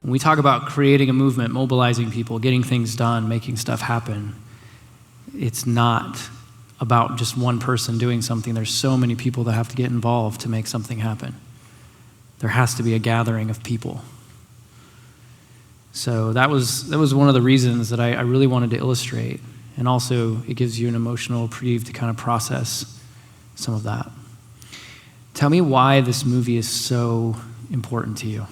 When we talk about creating a movement, mobilizing people, getting things done, making stuff happen, it's not about just one person doing something. There's so many people that have to get involved to make something happen. There has to be a gathering of people. So that was one of the reasons that I really wanted to illustrate. And also, it gives you an emotional reprieve to kind of process some of that. Tell me why this movie is so important to you.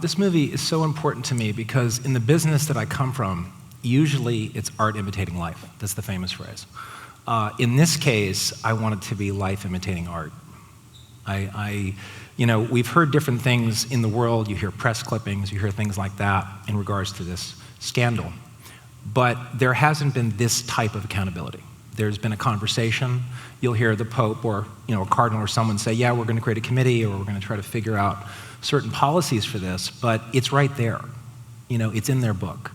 This movie is so important to me because in the business that I come from, usually it's art imitating life. That's the famous phrase. In this case, I want it to be life imitating art. We've heard different things in the world. You hear press clippings, you hear things like that in regards to this scandal. But there hasn't been this type of accountability. There's been a conversation. You'll hear the Pope or a cardinal or someone say, yeah, we're going to create a committee or we're going to try to figure out certain policies for this, but it's right there. It's in their book.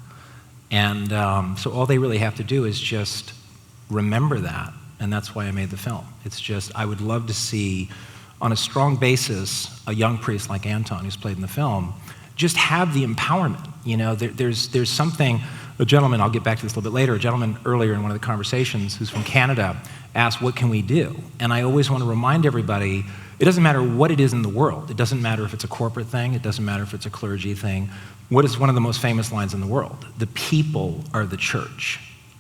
And so all they really have to do is just remember that, and that's why I made the film. It's just, I would love to see, on a strong basis, a young priest like Anton, who's played in the film, just have the empowerment. There's something, a gentleman, I'll get back to this a little bit later, a gentleman earlier in one of the conversations who's from Canada asked, what can we do? And I always want to remind everybody, it doesn't matter what it is in the world. It doesn't matter if it's a corporate thing. It doesn't matter if it's a clergy thing. What is one of the most famous lines in the world? The people are the church.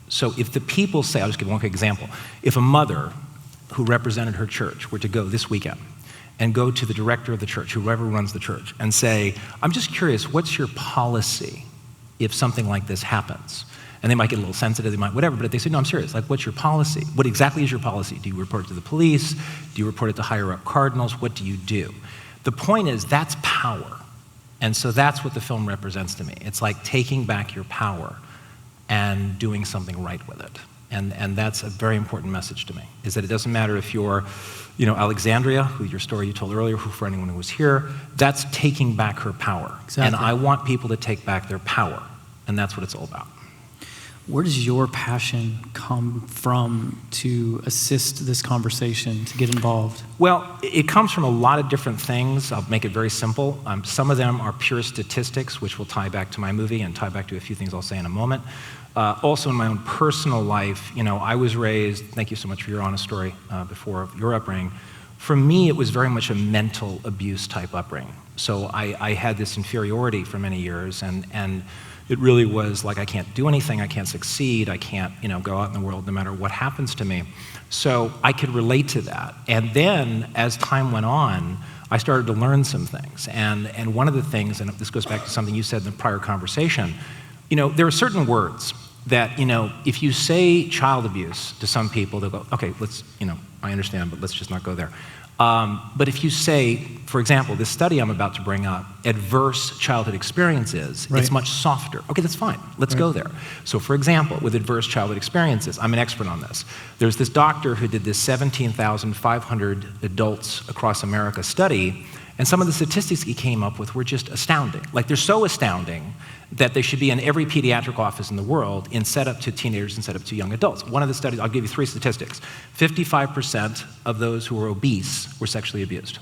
So if the people say, I'll just give one quick example. If a mother who represented her church were to go this weekend and go to the director of the church, whoever runs the church, and say, I'm just curious, what's your policy if something like this happens? And they might get a little sensitive, they might whatever, but if they say, no, I'm serious, like, what's your policy? What exactly is your policy? Do you report it to the police? Do you report it to higher up cardinals? What do you do? The point is, that's power. And so that's what the film represents to me. It's like taking back your power and doing something right with it. And that's a very important message to me, is that it doesn't matter if you're, Alexandria, who your story you told earlier, who for anyone who was here, that's taking back her power. Exactly. And I want people to take back their power, and that's what it's all about. Where does your passion come from to assist this conversation, to get involved? Well, it comes from a lot of different things. I'll make it very simple. Some of them are pure statistics, which will tie back to my movie and tie back to a few things I'll say in a moment. Also in my own personal life, I was raised, thank you so much for your honest story before your upbringing. For me, it was very much a mental abuse type upbringing. So I had this inferiority for many years, and it really was like I can't do anything, I can't succeed, I can't go out in the world no matter what happens to me. So I could relate to that. And then as time went on, I started to learn some things. And one of the things, and this goes back to something you said in the prior conversation, there are certain words that, if you say child abuse to some people, they'll go, okay, let's, I understand, but let's just not go there. But if you say, for example, this study I'm about to bring up, adverse childhood experiences, right. It's much softer. Okay, that's fine. Let's go there. So for example, with adverse childhood experiences, I'm an expert on this. There's this doctor who did this 17,500 adults across America study, and some of the statistics he came up with were just astounding. Like, they're so astounding that they should be in every pediatric office in the world and set up to teenagers and set up to young adults. One of the studies, I'll give you 3 statistics. 55% of those who were obese were sexually abused.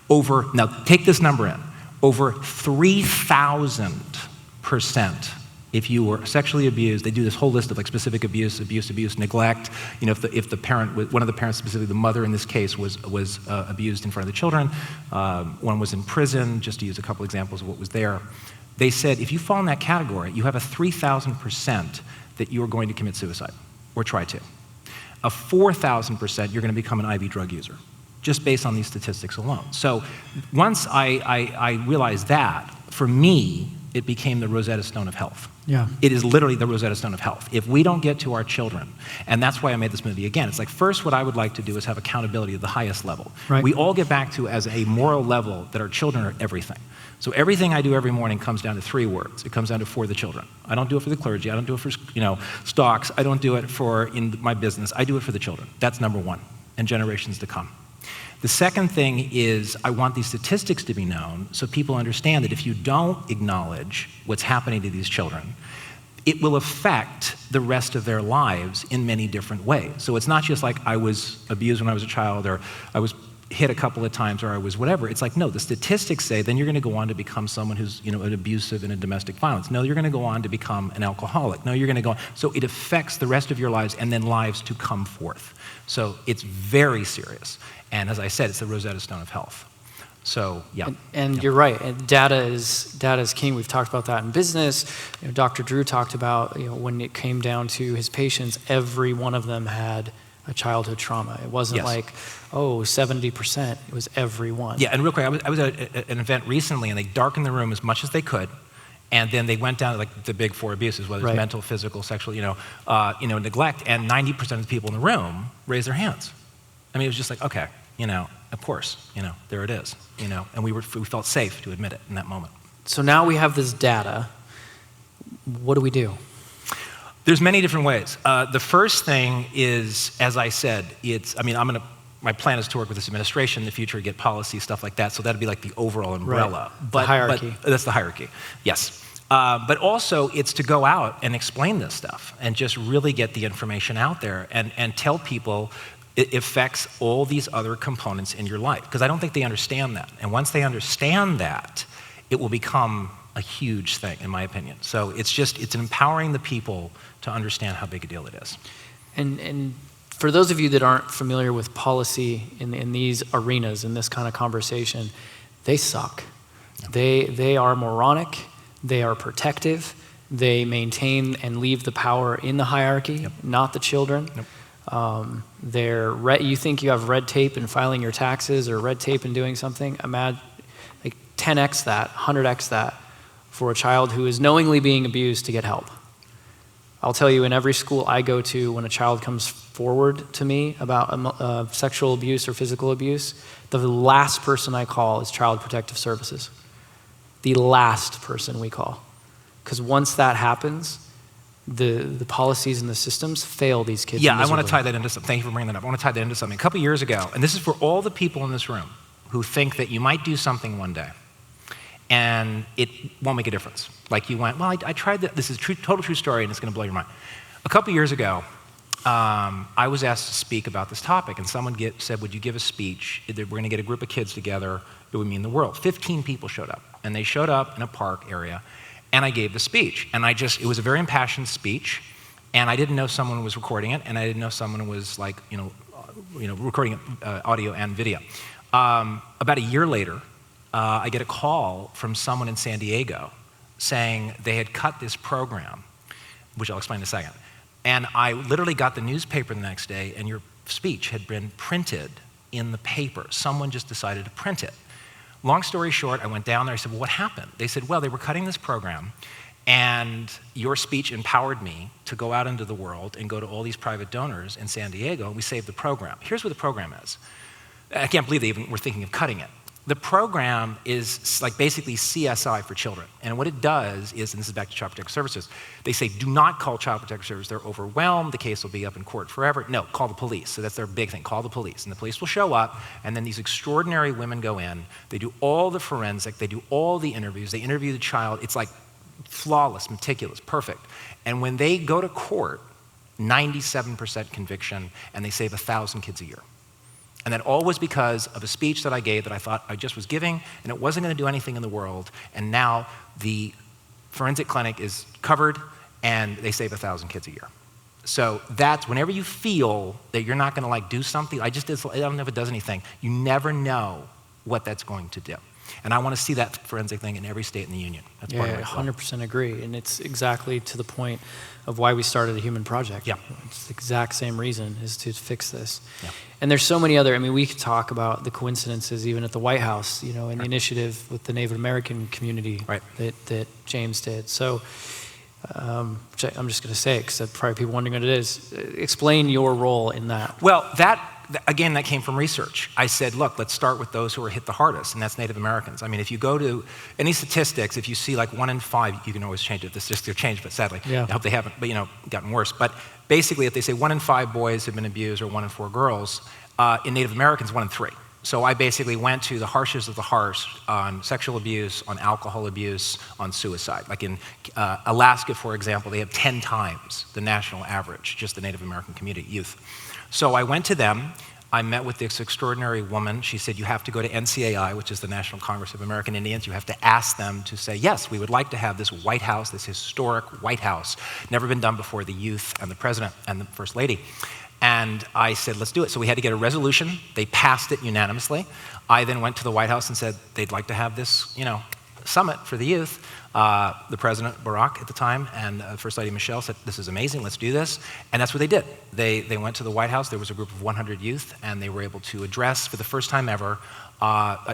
Now take this number in, over 3,000% if you were sexually abused. They do this whole list of like specific abuse, neglect. If the parent, one of the parents, specifically the mother in this case, was abused in front of the children. One was in prison, just to use a couple examples of what was there. They said, if you fall in that category, you have a 3,000% that you are going to commit suicide, or try to. A 4,000% you're going to become an IV drug user, just based on these statistics alone. So once I realized that, for me, it became the Rosetta Stone of health. Yeah. It is literally the Rosetta Stone of health. If we don't get to our children, and that's why I made this movie again, it's like, first what I would like to do is have accountability at the highest level. Right. We all get back to, as a moral level, that our children are everything. So everything I do every morning comes down to 3 words. It comes down to for the children. I don't do it for the clergy. I don't do it for stocks. I don't do it for in my business. I do it for the children. That's number 1, and generations to come. The second thing is I want these statistics to be known so people understand that if you don't acknowledge what's happening to these children, it will affect the rest of their lives in many different ways. So it's not just like I was abused when I was a child, or I was hit a couple of times or I was whatever. It's like, no, the statistics say then you're going to go on to become someone who's, an abusive and a domestic violence. No, you're going to go on to become an alcoholic. No, you're going to go on. So it affects the rest of your lives and then lives to come forth. So it's very serious. And as I said, it's the Rosetta Stone of health. So, yeah. And you're right. And data is king. We've talked about that in business. Dr. Drew talked about, when it came down to his patients, every one of them had a childhood trauma. It wasn't like, 70%. It was every one. Yeah, and real quick, I was at an event recently, and they darkened the room as much as they could, and then they went down to like the big four abuses, whether it's mental, physical, sexual, neglect, and 90% of the people in the room raised their hands. I mean, it was just like, okay, of course, there it is, and we felt safe to admit it in that moment. So now we have this data. What do we do? There's many different ways. The first thing is, as I said, my plan is to work with this administration in the future, get policy, stuff like that, so that'd be like the overall umbrella. Right. The hierarchy. That's the hierarchy, yes. But also, it's to go out and explain this stuff and just really get the information out there and tell people it affects all these other components in your life, because I don't think they understand that. And once they understand that, it will become a huge thing, in my opinion. So it's empowering the people to understand how big a deal it is. And for those of you that aren't familiar with policy in these arenas, in this kind of conversation, they suck. Yeah. They are moronic, they are protective, they maintain and leave the power in the hierarchy, not the children. You think you have red tape in filing your taxes or red tape in doing something? Imagine like 10x that, 100x that for a child who is knowingly being abused to get help. I'll tell you, in every school I go to, when a child comes forward to me about sexual abuse or physical abuse, the last person I call is Child Protective Services. The last person we call. Because once that happens, the policies and the systems fail these kids. Yeah, I want to tie that into something. Thank you for bringing that up. I want to tie that into something. A couple years ago, and this is for all the people in this room who think that you might do something one day, and it won't make a difference. Like you went, well, I tried that. This is a total true story, and it's going to blow your mind. A couple years ago, I was asked to speak about this topic, and someone said, would you give a speech? We're going to get a group of kids together. It would mean the world. 15 people showed up, and they showed up in a park area, and I gave the speech. And it was a very impassioned speech, and I didn't know someone was recording it, and I didn't know someone was like, recording it, audio and video. About a year later, I get a call from someone in San Diego saying they had cut this program, which I'll explain in a second. And I literally got the newspaper the next day, and your speech had been printed in the paper. Someone just decided to print it. Long story short, I went down there. I said, well, what happened? They said, well, they were cutting this program, and your speech empowered me to go out into the world and go to all these private donors in San Diego, and we saved the program. Here's what the program is. I can't believe they even were thinking of cutting it. The program is like basically CSI for children. And what it does is, and this is back to Child Protective Services, they say, do not call Child Protective Services. They're overwhelmed. The case will be up in court forever. No, call the police. So that's their big thing. Call the police. And the police will show up, and then these extraordinary women go in. They do all the forensic. They do all the interviews. They interview the child. It's like flawless, meticulous, perfect. And when they go to court, 97% conviction, and they save 1,000 kids a year. And that all was because of a speech that I gave that I thought I just was giving, and it wasn't going to do anything in the world. And now the forensic clinic is covered, and they save 1,000 kids a year. So that's whenever you feel that you're not going to do something, I don't know if it does anything. You never know what that's going to do. And I want to see that forensic thing in every state in the union. That's part of my club. 100% agree. And it's exactly to the point of why we started the Human Project. Yeah. It's the exact same reason, is to fix this. Yeah. And there's so many other, we could talk about the coincidences even at the White House, and the initiative with the Native American community that James did. So I'm just going to say it because probably people wondering what it is. Explain your role in that. Well, again, that came from research. I said, look, let's start with those who are hit the hardest, and that's Native Americans. If you go to any statistics, if you see 1 in 5, you can always change it. This just they're changed, but sadly, I hope they haven't, gotten worse. But basically, if they say 1 in 5 boys have been abused or 1 in 4 girls, in Native Americans, 1 in 3. So I basically went to the harshest of the harsh on sexual abuse, on alcohol abuse, on suicide. Like in Alaska, for example, they have 10 times the national average, just the Native American community, youth. So I went to them, I met with this extraordinary woman. She said, you have to go to NCAI, which is the National Congress of American Indians. You have to ask them to say, yes, we would like to have this White House, this historic White House, never been done before, the youth and the president and the first lady. And I said, let's do it. So we had to get a resolution. They passed it unanimously. I then went to the White House and said, they'd like to have this, summit for the youth. The President, Barack, at the time, and First Lady Michelle said, this is amazing, let's do this. And that's what they did. They went to the White House. There was a group of 100 youth, and they were able to address, for the first time ever,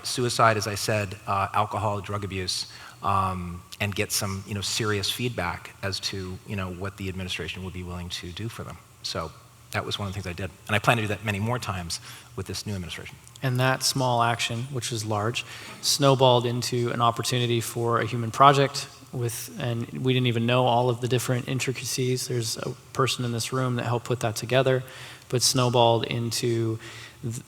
suicide, as I said, alcohol, drug abuse, and get some serious feedback as to what the administration would be willing to do for them. So that was one of the things I did. And I plan to do that many more times with this new administration. And that small action, which was large, snowballed into an opportunity for a human project and we didn't even know all of the different intricacies. There's a person in this room that helped put that together, but snowballed into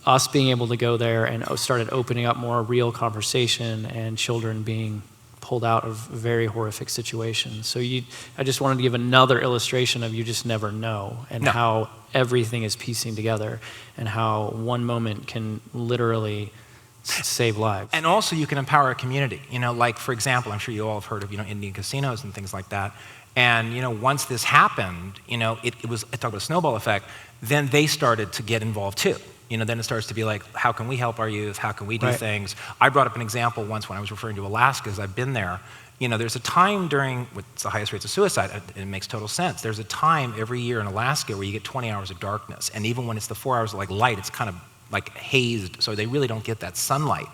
us being able to go there and started opening up more real conversation and children being pulled out of very horrific situations. So I just wanted to give another illustration of you just never know, and how everything is piecing together, and how one moment can literally save lives. And also you can empower a community. Like, for example, I'm sure you all have heard of Indian casinos and things like that. And once this happened, it was, I talk about a snowball effect, then they started to get involved too. Then it starts to be like, how can we help our youth? How can we do things? I brought up an example once when I was referring to Alaska, as I've been there. There's a time during what's the highest rates of suicide, and it makes total sense. There's a time every year in Alaska where you get 20 hours of darkness. And even when it's the 4 hours of light, it's kind of like hazed, so they really don't get that sunlight.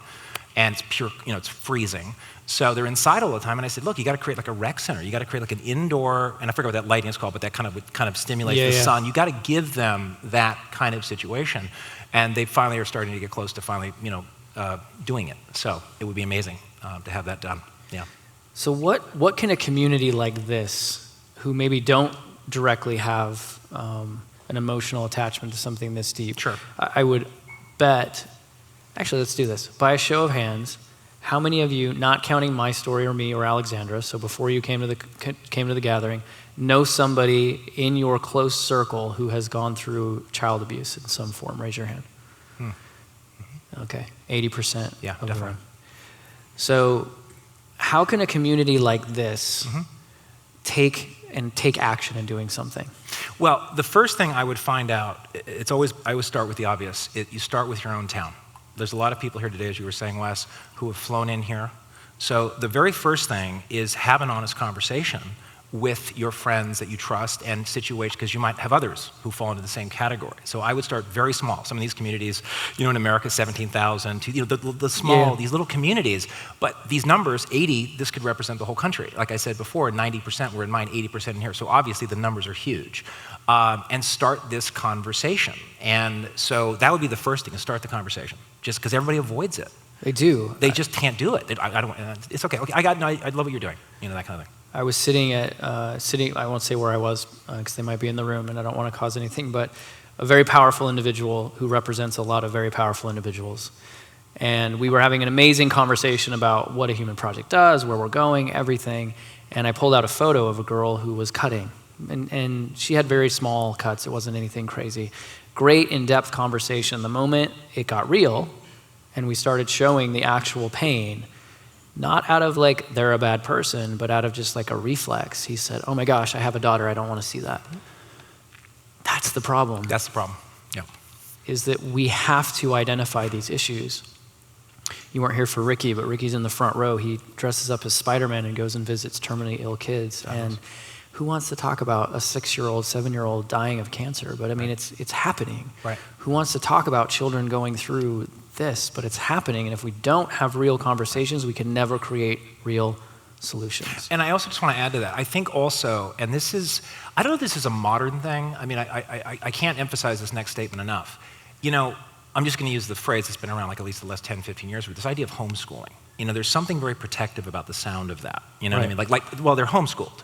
And it's pure, it's freezing. So they're inside all the time, and I said, look, you got to create like a rec center. You got to create like an indoor, and I forget what that lighting is called, but that kind of stimulates the sun. You got to give them that kind of situation. And they finally are starting to get close to finally, doing it. So it would be amazing to have that done. Yeah. So what can a community like this, who maybe don't directly have an emotional attachment to something this deep, sure. I would bet, actually let's do this, by a show of hands, how many of you, not counting my story or me or Alexandra, so before you came to the gathering, know somebody in your close circle who has gone through child abuse in some form? Raise your hand. Okay, 80% yeah, of definitely. the room. So how can a community like this take action in doing something? Well, the first thing I would find out, I always start with the obvious. You start with your own town. There's a lot of people here today, as you were saying, Wes, who have flown in here. So the very first thing is have an honest conversation with your friends that you trust and situations, because you might have others who fall into the same category. So I would start very small. Some of these communities, in America, 17,000, the small, these little communities, but these numbers, 80, this could represent the whole country. Like I said before, 90% were in mine, 80% in here. So obviously the numbers are huge. And start this conversation. And so that would be the first thing, is start the conversation, just because everybody avoids it. They do. They just can't do it. I don't. It's okay. I love what you're doing. That kind of thing. I was sitting, I won't say where I was because they might be in the room and I don't want to cause anything, but a very powerful individual who represents a lot of very powerful individuals. And we were having an amazing conversation about what a human project does, where we're going, everything. And I pulled out a photo of a girl who was cutting. And she had very small cuts. It wasn't anything crazy. Great in-depth conversation. The moment it got real and we started showing the actual pain, not out of like they're a bad person, but out of just like a reflex. He said, oh my gosh, I have a daughter, I don't want to see that. That's the problem. That's the problem, yeah. Is that we have to identify these issues. You weren't here for Ricky, but Ricky's in the front row. He dresses up as Spider-Man and goes and visits terminally ill kids. And who wants to talk about a 6-year-old, 7-year-old dying of cancer? But I mean, it's happening. Right. Who wants to talk about children going through this? But it's happening, and if we don't have real conversations, we can never create real solutions. And I also just want to add to that. I think also, and this is, I don't know if this is a modern thing. I mean, I can't emphasize this next statement enough. I'm just going to use the phrase that's been around like at least the last 10, 15 years, with this idea of homeschooling. There's something very protective about the sound of that. You know what I mean? Well, they're homeschooled.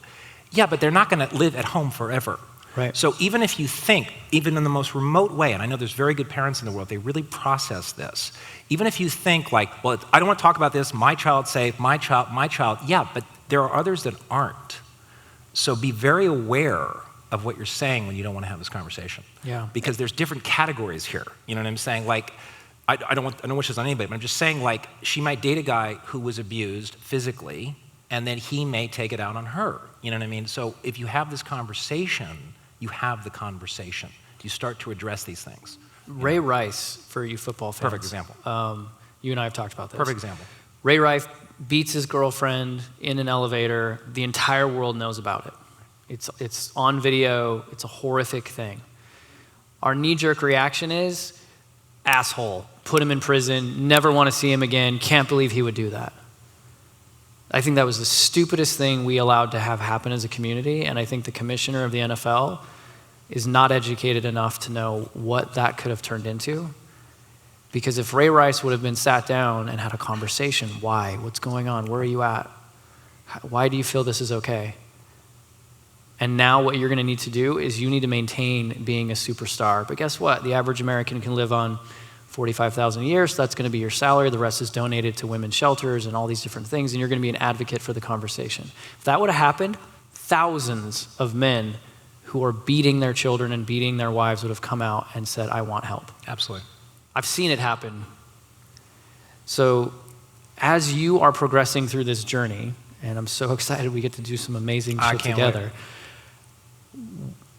Yeah, but they're not going to live at home forever. Right. So even if you think, even in the most remote way, and I know there's very good parents in the world, they really process this. Even if you think like, well, I don't want to talk about this, my child's safe, my child, yeah, but there are others that aren't. So be very aware of what you're saying when you don't want to have this conversation. Yeah. Because there's different categories here. You know what I'm saying? Like, I don't wish this on anybody, but I'm just saying, like, she might date a guy who was abused physically, and then he may take it out on her. You know what I mean? So if you have this conversation, you have the conversation. You start to address these things. Ray Rice, for you football fans. Perfect example. You and I have talked about this. Perfect example. Ray Rice beats his girlfriend in an elevator. The entire world knows about it. It's on video. It's a horrific thing. Our knee-jerk reaction is, asshole, put him in prison, never want to see him again, can't believe he would do that. I think that was the stupidest thing we allowed to have happen as a community, and I think the commissioner of the NFL is not educated enough to know what that could have turned into. Because if Ray Rice would have been sat down and had a conversation, why? What's going on? Where are you at? Why do you feel this is okay? And now what you're going to need to do is you need to maintain being a superstar. But guess what? The average American can live on $45,000 a year, so that's going to be your salary. The rest is donated to women's shelters and all these different things, and you're going to be an advocate for the conversation. If that would have happened, thousands of men who are beating their children and beating their wives would have come out and said, I want help. Absolutely. I've seen it happen. So as you are progressing through this journey, and I'm so excited we get to do some amazing shit together,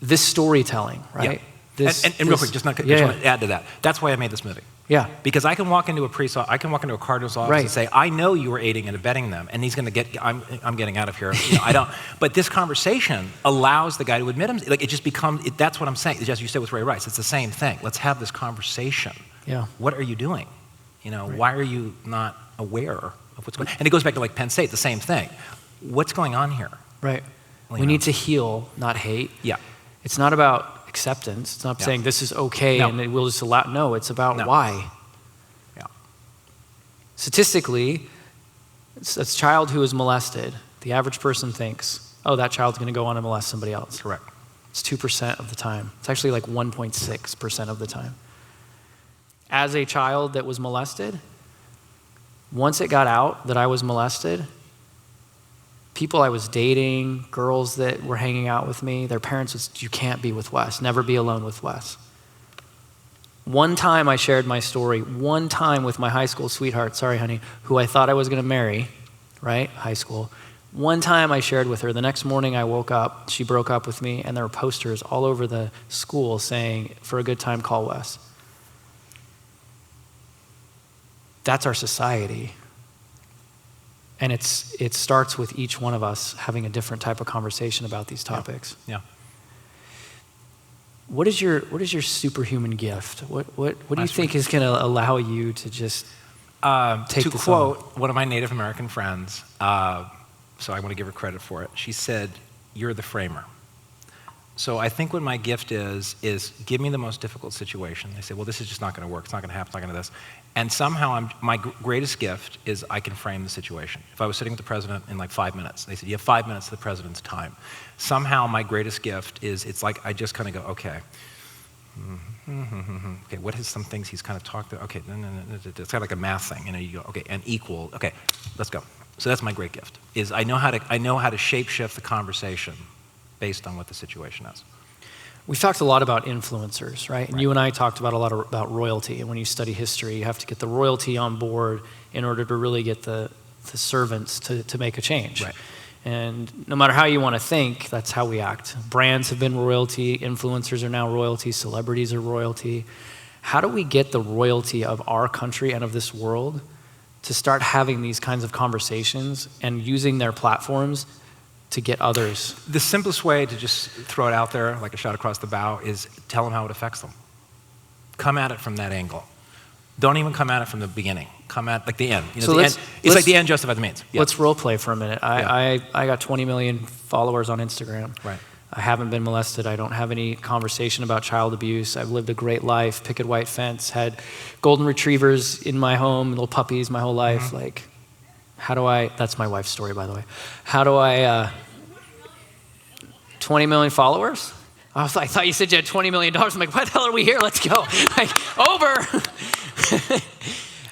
this storytelling, right? Yeah. And real quick, just want to add to that. That's why I made this movie. Yeah. Because I can walk into a cardinal's office and say, I know you were aiding and abetting them, and he's going to get, I'm getting out of here. You know, I don't. But this conversation allows the guy to admit him. Like, it just becomes, that's what I'm saying. As you said with Ray Rice, it's the same thing. Let's have this conversation. Yeah. What are you doing? You know, why are you not aware of what's going on? And it goes back to like Penn State, the same thing. What's going on here? Right. We need to heal, not hate. Yeah. It's not about acceptance. It's not saying this is okay and we'll just allow. No, it's about why. Yeah. Statistically, it's a child who is molested. The average person thinks, oh, that child's going to go on and molest somebody else. Correct. It's 2% of the time. It's actually like 1.6% of the time. As a child that was molested, once it got out that I was molested, people I was dating, girls that were hanging out with me, their parents was, you can't be with Wes, never be alone with Wes. One time I shared my story, one time with my high school sweetheart, sorry honey, who I thought I was gonna marry, right, high school. One time I shared with her, the next morning I woke up, she broke up with me, and there were posters all over the school saying, for a good time, call Wes. That's our society. And it starts with each one of us having a different type of conversation about these topics. Yeah. What is your superhuman gift? What do you think is going to allow you to just take to this quote on? one of my Native American friends, so I want to give her credit for it. She said, "You're the framer." So I think what my gift is give me the most difficult situation. They say, well, this is just not going to work. It's not going to happen. It's not going to this. And somehow my greatest gift is I can frame the situation. If I was sitting with the president in like 5 minutes, they said, you have 5 minutes of the president's time. Somehow my greatest gift is it's like I just kind of go, okay. Okay, what is some things he's kind of talked about? Okay, no. It's kind of like a math thing. You know, you go, okay, and equal. Okay, let's go. So that's my great gift, is I know how to shape-shift the conversation based on what the situation is. We've talked a lot about influencers, right? And you and I talked about a lot about royalty. And when you study history, you have to get the royalty on board in order to really get the servants to make a change. Right. And no matter how you want to think, that's how we act. Brands have been royalty, influencers are now royalty, celebrities are royalty. How do we get the royalty of our country and of this world to start having these kinds of conversations and using their platforms to get others? The simplest way to just throw it out there, like a shot across the bow, is tell them how it affects them. Come at it from that angle. Don't even come at it from the beginning. Come at like the end. You know, So it's like the end justified the means. Yeah. Let's role play for a minute. I got 20 million followers on Instagram. Right. I haven't been molested. I don't have any conversation about child abuse. I've lived a great life, picket white fence, had golden retrievers in my home, little puppies my whole life. Like, how do I, that's my wife's story, by the way. How do I, 20 million followers? I thought you said you had $20 million. I'm like, why the hell are we here? Let's go. Like, over.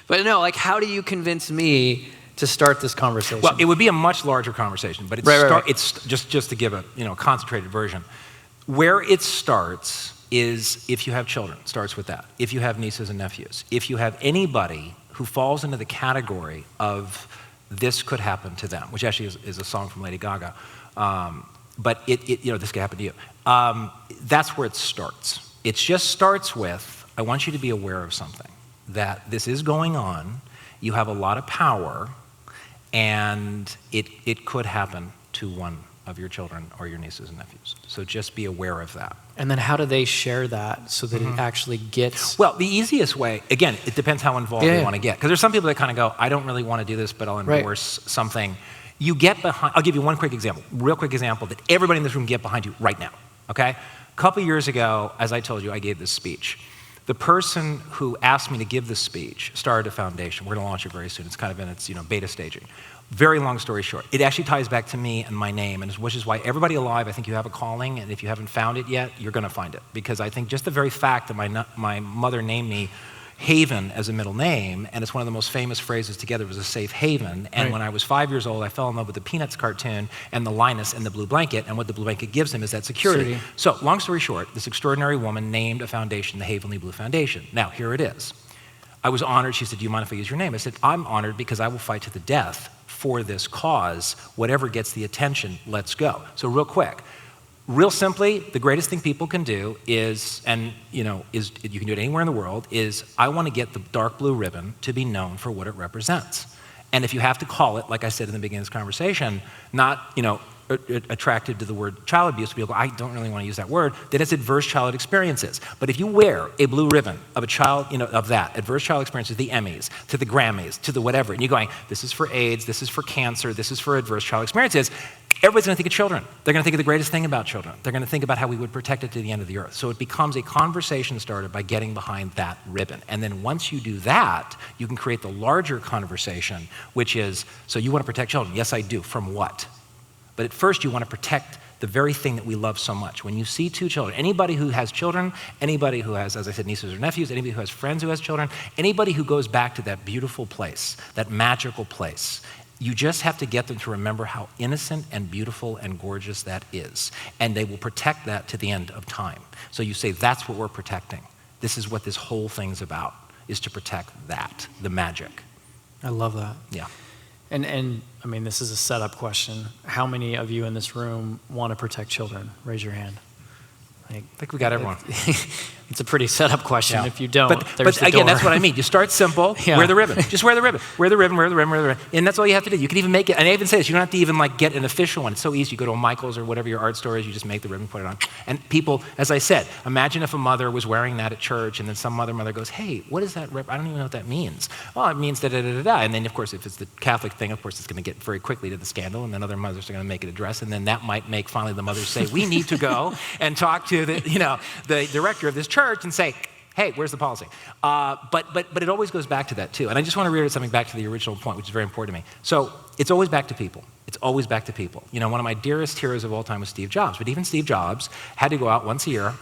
But no, like, how do you convince me to start this conversation? Well, it would be a much larger conversation, but it's just to give a concentrated version. Where it starts is if you have children, starts with that. If you have nieces and nephews, if you have anybody who falls into the category of this could happen to them, which actually is a song from Lady Gaga, but this could happen to you. That's where it starts. It just starts with, I want you to be aware of something, that this is going on, you have a lot of power, and it could happen to one of your children or your nieces and nephews. So just be aware of that. And then how do they share that so that it actually gets... Well, the easiest way, again, it depends how involved you want to get. Because there's some people that kind of go, I don't really want to do this, but I'll endorse something. You get behind, I'll give you one quick example, real quick example that everybody in this room get behind you right now, okay? A couple years ago, as I told you, I gave this speech. The person who asked me to give this speech started a foundation. We're going to launch it very soon. It's kind of in its beta staging. Very long story short, it actually ties back to me and my name, which is why everybody alive, I think you have a calling, and if you haven't found it yet, you're going to find it. Because I think just the very fact that my mother named me Haven as a middle name, and it's one of the most famous phrases together, was a safe haven. And when I was 5 years old, I fell in love with the Peanuts cartoon and the Linus and the blue blanket, and what the blue blanket gives him is that security. So long story short, this extraordinary woman named a foundation the Havenly Blue Foundation. Now, here it is. I was honored. She said, do you mind if I use your name? I said, I'm honored because I will fight to the death for this cause. Whatever gets the attention, let's go. So real quick, real simply, the greatest thing people can do is, you can do it anywhere in the world, is I want to get the dark blue ribbon to be known for what it represents. And if you have to call it, like I said in the beginning of this conversation, not, attracted to the word child abuse, people go, I don't really want to use that word, then it's adverse childhood experiences. But if you wear a blue ribbon of a child, of that, adverse childhood experiences, the Emmys, to the Grammys, to the whatever, and you're going, this is for AIDS, this is for cancer, this is for adverse childhood experiences, everybody's going to think of children. They're going to think of the greatest thing about children. They're going to think about how we would protect it to the end of the earth. So it becomes a conversation started by getting behind that ribbon. And then once you do that, you can create the larger conversation, which is, so you want to protect children? Yes, I do. From what? But at first, you want to protect the very thing that we love so much. When you see two children, anybody who has children, anybody who has, as I said, nieces or nephews, anybody who has friends who has children, anybody who goes back to that beautiful place, that magical place, you just have to get them to remember how innocent and beautiful and gorgeous that is. And they will protect that to the end of time. So you say, that's what we're protecting. This is what this whole thing's about, is to protect that, the magic. I love that. Yeah. And I mean, this is a setup question. How many of you in this room want to protect children? Raise your hand. I think we got everyone. It's a pretty setup question. Yeah. If you don't, but again, that's what I mean. You start simple, wear the ribbon. Just wear the ribbon. Wear the ribbon, wear the ribbon, wear the ribbon. And that's all you have to do. You can even make it, and I even say this, you don't have to even get an official one. It's so easy. You go to a Michael's or whatever your art store is, you just make the ribbon, put it on. And people, as I said, imagine if a mother was wearing that at church and then some mother goes, hey, what is that ribbon? I don't even know what that means. Well, it means da-da-da-da-da. And then, of course, if it's the Catholic thing, of course, it's going to get very quickly to the scandal, and then other mothers are going to make it a dress, and then that might make finally the mothers say, we need to go and talk to the director of this church and say, hey, where's the policy? But it always goes back to that too. And I just want to reiterate something back to the original point, which is very important to me. So it's always back to people. It's always back to people. One of my dearest heroes of all time was Steve Jobs. But even Steve Jobs had to go out once a year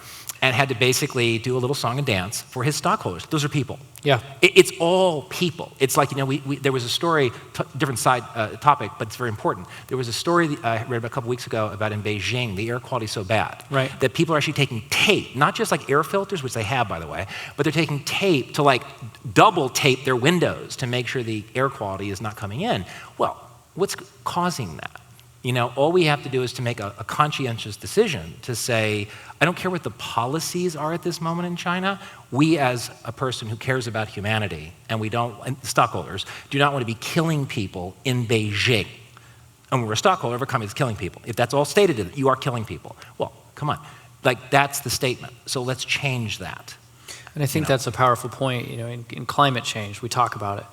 and had to basically do a little song and dance for his stockholders. Those are people. Yeah. It's all people. It's like, there was a story, different side topic, but it's very important. There was a story I read about a couple weeks ago about in Beijing, the air quality is so bad that people are actually taking tape, not just like air filters, which they have, by the way, but they're taking tape to double tape their windows to make sure the air quality is not coming in. Well, what's causing that? All we have to do is to make a conscientious decision to say, I don't care what the policies are at this moment in China. We, as a person who cares about humanity, and stockholders, do not want to be killing people in Beijing. And when we're a stockholder of a company that's killing people, if that's all stated, you are killing people. Well, come on. That's the statement. So let's change that. And I think that's a powerful point. In climate change, we talk about it.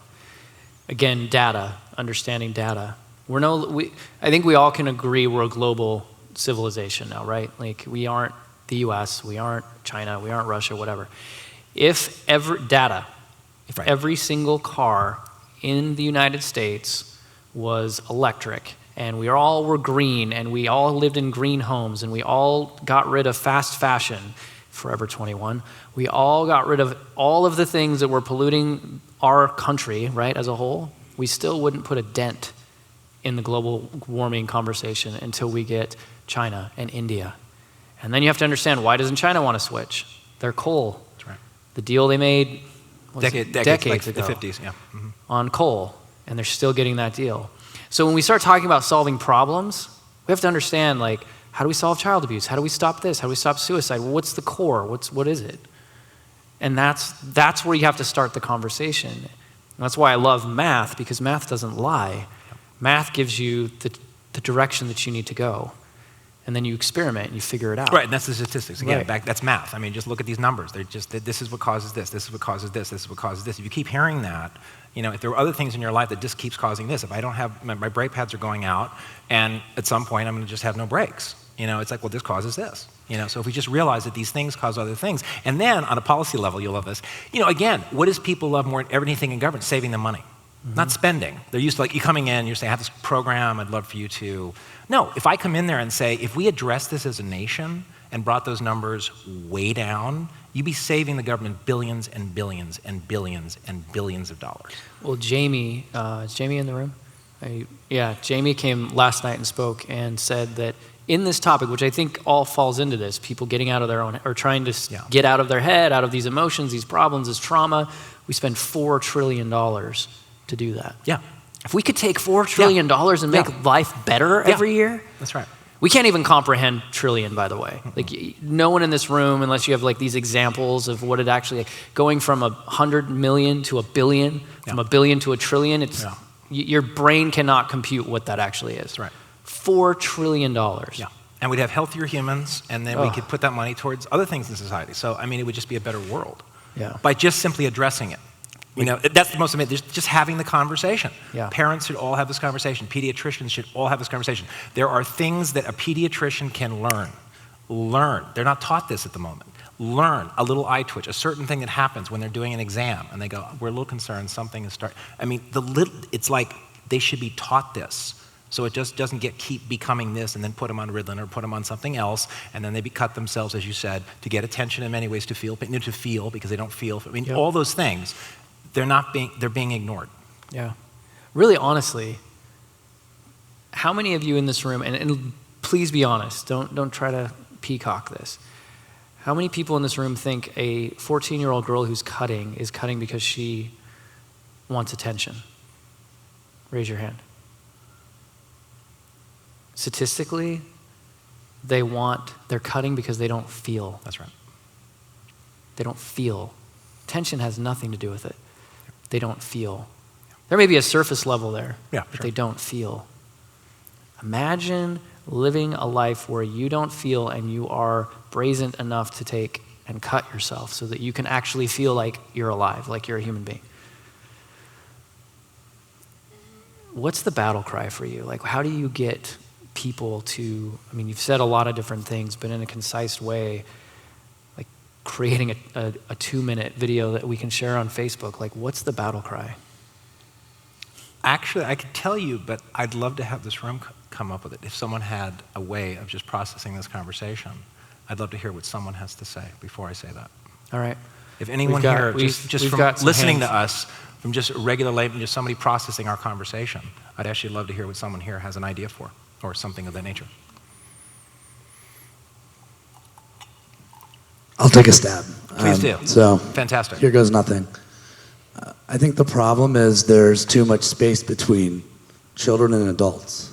Again, data, understanding data. I think we all can agree we're a global civilization now, right? We aren't the US, we aren't China, we aren't Russia, whatever. If every single car in the United States was electric, and we all were green, and we all lived in green homes, and we all got rid of fast fashion, Forever 21, we all got rid of all of the things that were polluting our country, right, as a whole, we still wouldn't put a dent in the global warming conversation until we get China and India. And then you have to understand, why doesn't China want to switch? They're coal. That's right. The deal they made decades like ago the 50s, yeah. Mm-hmm. on coal, and they're still getting that deal. So when we start talking about solving problems, we have to understand, like, how do we solve child abuse? How do we stop this? How do we stop suicide? Well, what's the core? What is it? And that's where you have to start the conversation. And that's why I love math, because math doesn't lie. Math gives you the direction that you need to go. And then you experiment and you figure it out. Right, and that's the statistics. Again, Right. that's math. I mean, just look at these numbers. They're just, this is what causes this is what causes this is what causes this. If you keep hearing that, if there are other things in your life that just keeps causing this, if I don't have, my brake pads are going out, and at some point I'm going to just have no brakes. It's like, well, this causes this. So if we just realize that these things cause other things, and then on a policy level, you'll love this. Again, what does people love more than everything in government? Saving them money. Mm-hmm. Not spending. They're used to, like, you coming in, you're saying, I have this program, I'd love for you to. No, if I come in there and say, if we address this as a nation and brought those numbers way down, you'd be saving the government billions and billions and billions and billions of dollars. Well, Jamie, is Jamie in the room? Yeah, Jamie came last night and spoke and said that in this topic, which I think all falls into this, people getting out of their own, or trying to get out of their head, out of these emotions, these problems, this trauma, we spend $4 trillion to do that. Yeah. If we could take $4 trillion and make life better every year. That's right. We can't even comprehend trillion, by the way. Mm-hmm. Like, no one in this room, unless you have like these examples of what it actually, going from 100 million to 1 billion, from 1 billion to 1 trillion, your brain cannot compute what that actually is. That's right. $4 trillion. Yeah. And we'd have healthier humans, and then we could put that money towards other things in society. So, I mean, it would just be a better world. Yeah. By just simply addressing it. That's the most amazing, just having the conversation. Yeah. Parents should all have this conversation. Pediatricians should all have this conversation. There are things that a pediatrician can learn. They're not taught this at the moment. Learn a little eye twitch, a certain thing that happens when they're doing an exam, and they go, we're a little concerned, something is starting. I mean, it's like they should be taught this. So it just doesn't keep becoming this and then put them on Ritalin or put them on something else, and then they cut themselves, as you said, to get attention in many ways, to feel because they don't feel. I mean, all those things. They're being ignored. Yeah. Really, honestly, how many of you in this room, and please be honest, don't try to peacock this. How many people in this room think a 14-year-old girl who's cutting is cutting because she wants attention? Raise your hand. Statistically, they're cutting because they don't feel. That's right. They don't feel. Attention has nothing to do with it. They don't feel. There may be a surface level there, but they don't feel. Imagine living a life where you don't feel and you are brazen enough to take and cut yourself so that you can actually feel like you're alive, like you're a human being. What's the battle cry for you? Like, how do you get people to, I mean, you've said a lot of different things, but in a concise way, like creating a 2-minute video that we can share on Facebook. Like, what's the battle cry? Actually, I could tell you, but I'd love to have this room come up with it. If someone had a way of just processing this conversation, I'd love to hear what someone has to say before I say that. All right. If anyone here, just from listening to us, from just regular life, just somebody processing our conversation, I'd actually love to hear what someone here has an idea for, or something of that nature. I'll take a stab. Please do. So, fantastic. Here goes nothing. I think the problem is there's too much space between children and adults.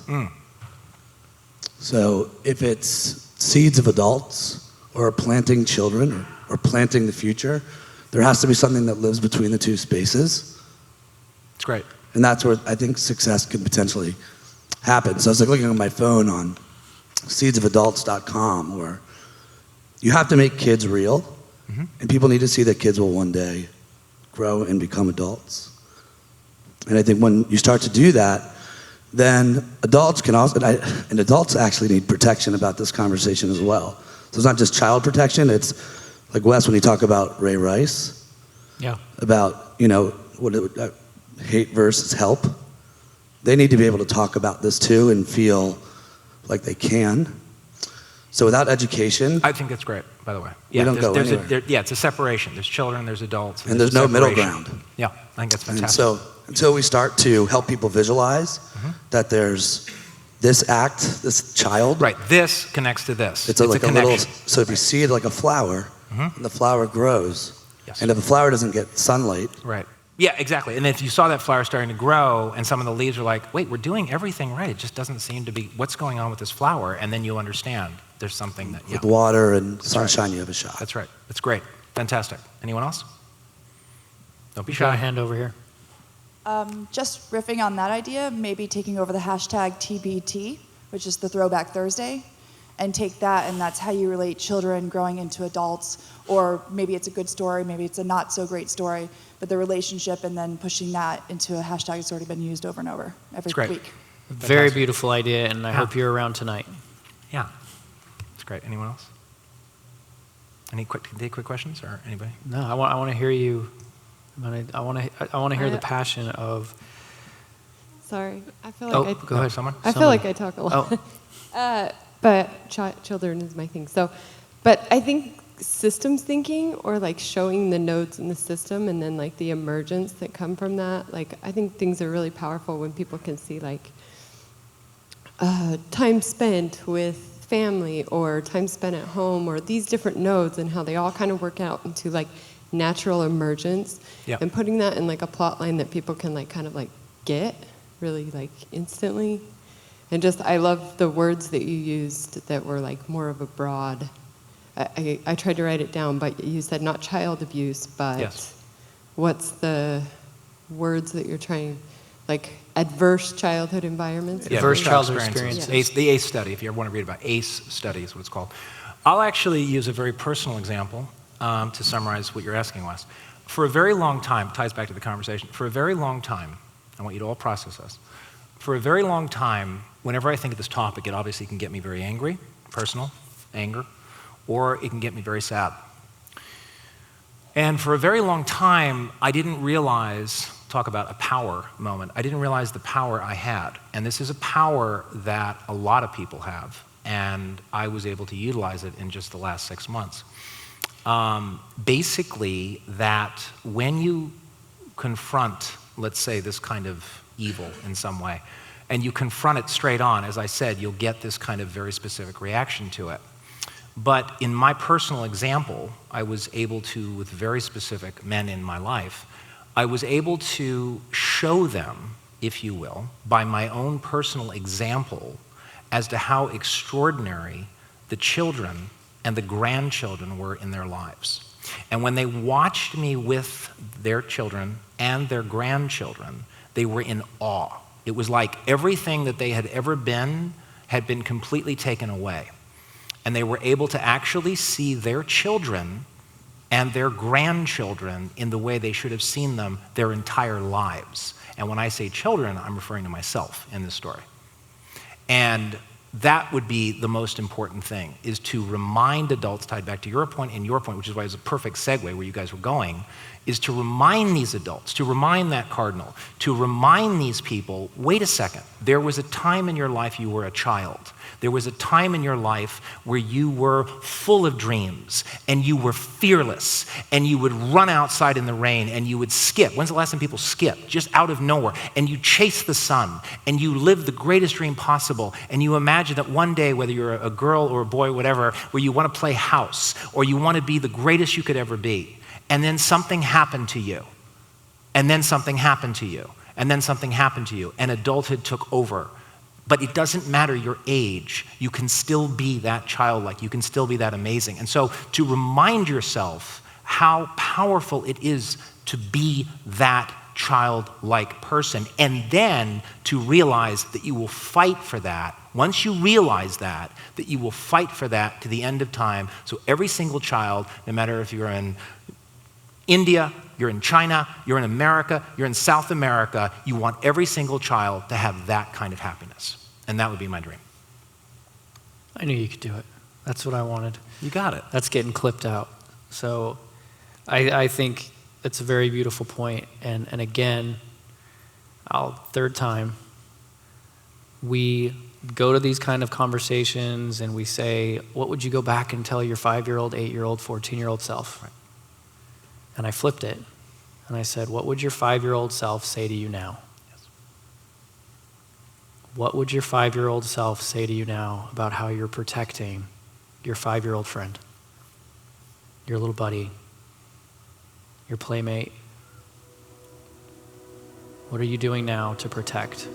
So if it's seeds of adults or planting children or planting the future, there has to be something that lives between the two spaces. It's great. And that's where I think success could potentially happen. So I was like looking at my phone on seedsofadults.com, where you have to make kids real, and people need to see that kids will one day grow and become adults. And I think when you start to do that, then adults can also, and adults actually need protection about this conversation as well. So it's not just child protection, it's like Wes, when you talk about Ray Rice, about, hate versus help, they need to be able to talk about this too and feel like they can. So without education, I think that's great, by the way. We don't go anywhere. It's a separation. There's children, there's adults. And there's no middle ground. Yeah, I think that's fantastic. And so until we start to help people visualize that there's this act, this child, Right, this connects to this. it's like a little, connection. so if you see it like a flower, and the flower grows, Yes. and if the flower doesn't get sunlight, Right. Yeah, exactly. And if you saw that flower starting to grow and some of the leaves are like, wait, we're doing everything right. It just doesn't seem to be, what's going on with this flower? And then you understand there's something that, with water and right. sunshine, you have a shot. That's right. That's great. Fantastic. Anyone else? Don't be Got a shy. hand over here. Just riffing on that idea, maybe taking over the hashtag TBT, which is the Throwback Thursday, and take that, and that's how you relate children growing into adults, or maybe it's a good story, maybe it's a not so great story, but the relationship, and then pushing that into a hashtag that's already been used over and over every great. week. Very beautiful idea, and I Yeah. hope you're around tonight. Yeah. That's great. Anyone else? Any quick questions or anybody? No, I want to hear you. I want to hear the passion of. Sorry, I feel Oh, like go ahead. Someone? I feel like I talk a lot. Oh, But children is my thing. So, but I think systems thinking, or like showing the nodes in the system, and then like the emergence that come from that. Like I think things are really powerful when people can see like time spent with family, or time spent at home, or these different nodes, and how they all kind of work out into like natural emergence. Yeah. And putting that in like a plot line that people can like kind of like get really like instantly. And just, I love the words that you used that were like more of a broad, I tried to write it down, but you said not child abuse, but Yes. what's the words that you're trying, like adverse childhood environments? Yeah, Adverse childhood experiences. experiences. The ACE study, if you ever want to read about ACE study is what it's called. I'll actually use a very personal example to summarize what you're asking, Wes. For a very long time, ties back to the conversation, for a very long time, I want you to all process this. For a very long time, whenever I think of this topic, it obviously can get me very angry, personal, anger, or it can get me very sad. And for a very long time, I didn't realize, talk about a power moment, I didn't realize the power I had. And this is a power that a lot of people have, and I was able to utilize it in just the last 6 months. Basically, that when you confront, let's say, this kind of evil in some way, and you confront it straight on, as I said, you'll get this kind of very specific reaction to it. But in my personal example, I was able to, with very specific men in my life, I was able to show them, if you will, by my own personal example, as to how extraordinary the children and the grandchildren were in their lives. And when they watched me with their children and their grandchildren, they were in awe. It was like everything that they had ever been had been completely taken away. And they were able to actually see their children and their grandchildren in the way they should have seen them their entire lives. And when I say children, I'm referring to myself in this story. And that would be the most important thing, is to remind adults, tied back to your point and your point, which is why it's a perfect segue where you guys were going, is to remind these adults, to remind that cardinal, to remind these people, wait a second, there was a time in your life you were a child. There was a time in your life where you were full of dreams and you were fearless and you would run outside in the rain and you would skip. When's the last time people skipped? Just out of nowhere. And you chase the sun and you live the greatest dream possible. And you imagine that one day, whether you're a girl or a boy, whatever, where you want to play house or you want to be the greatest you could ever be. And then something happened to you. And then something happened to you. And then something happened to you. And adulthood took over. But it doesn't matter your age. You can still be that childlike. You can still be that amazing. And so to remind yourself how powerful it is to be that childlike person, and then to realize that you will fight for that. Once you realize that you will fight for that to the end of time. So every single child, no matter if you're in India, you're in China, you're in America, you're in South America, you want every single child to have that kind of happiness. And that would be my dream. I knew you could do it. That's what I wanted. You got it. That's getting clipped out. So I think it's a very beautiful point. And again, third time, we go to these kind of conversations and we say, what would you go back and tell your 5-year-old, 8-year-old, 14-year-old self? Right. And I flipped it. And I said, what would your 5-year-old self say to you now? Yes. What would your 5-year-old self say to you now about how you're protecting your 5-year-old friend, your little buddy, your playmate? What are you doing now to protect?